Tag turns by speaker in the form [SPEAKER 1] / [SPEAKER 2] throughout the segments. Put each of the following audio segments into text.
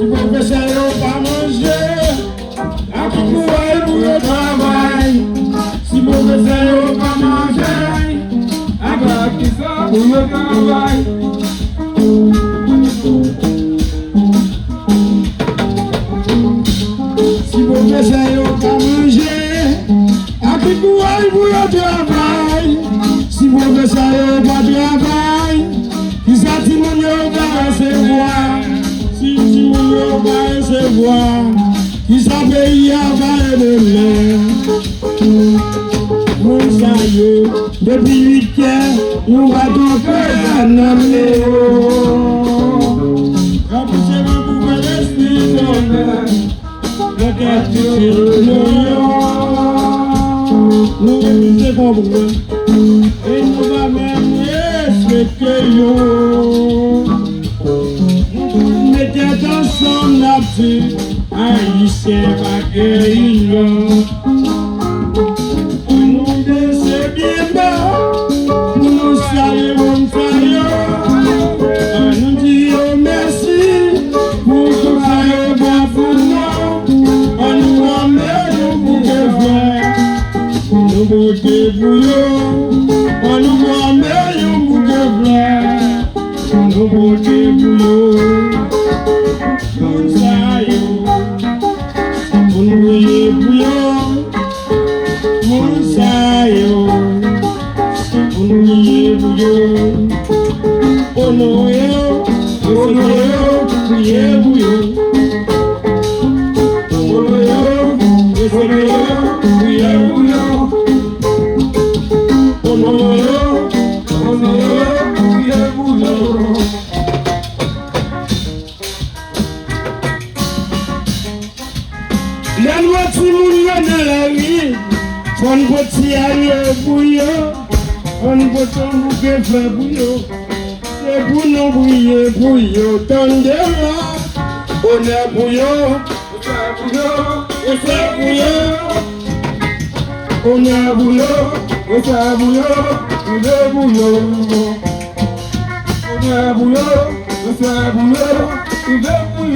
[SPEAKER 1] Si professeur yo pas manger, à qui courir pour le travail. Si professeur yo pas manger, à qui ça pour le travail. Si professeur yo pas manger, à qui courir pour le travail. Si professeur yo pas travail, qui ça ti moun yo va recevoir. Si moun yo va recevoir, qui ça pays a va aider. Moun sa yo, depuis 8 heures, nous va tout faire dans le Rapprochez-vous pour faire l'esprit d'honneur. Le cœur sur le nous refusons comprendre. Et nous va même respecter yo. Mettez ensemble là-dessus, haïtien pas guérir. Nous c'est bien bas, nous saluons nous disons merci pour tout ça pour nous. On nous amène pour que faire, nous bouquets pour nous. On nous amène pour que faire, nous bouquets pour nous. Nous saluons, on nous brille pour nous. Monsayo, Onoyo, Onoyo, Onoyo, Buyebuyo, Onoyo, Onoyo, Buyebuyo, Onoyo, Onoyo, Buyebuyo. La loi tout le monde dans la vie. On peut s'y aller bouillon, on peut s'en bouquer faire bouillon. C'est pour nous bouiller bouillon, tendez-la. On est bouillon, on fait bouillon. On est bouillon, on fait bouillon, on est bouillon. On est bouillon, on fait bouillon, on est bouillon.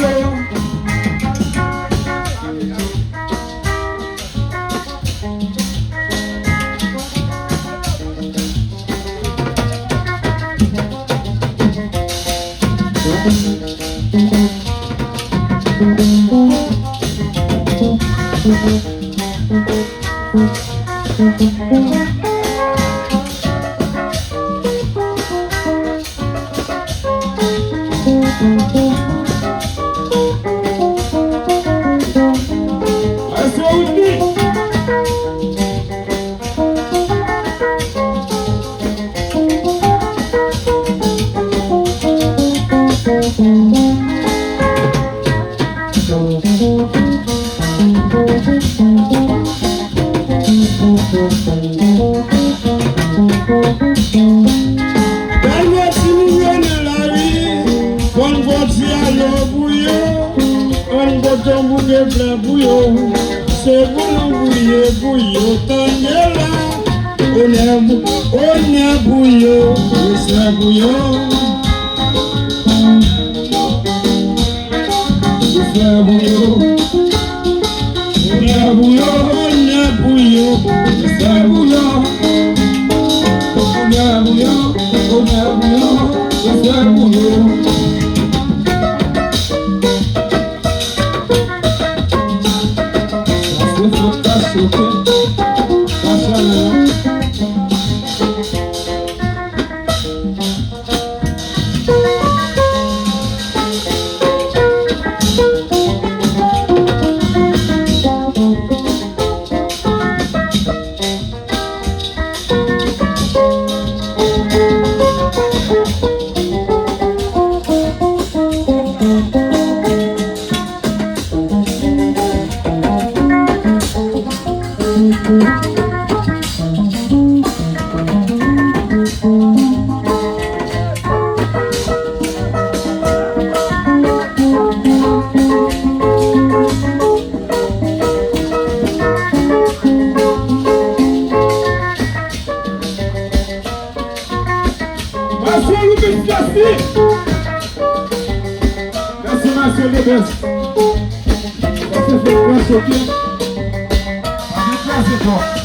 [SPEAKER 1] C'est pour nous bouiller bouillon, tendez-la. On est bouillon, c'est bouillon. C'est bouillon. On est bouillon, c'est bouillon. On est bouillon, c'est bouillon. Merci
[SPEAKER 2] démonstration de baisse. Ça se fait grâce au bien. C'est fort.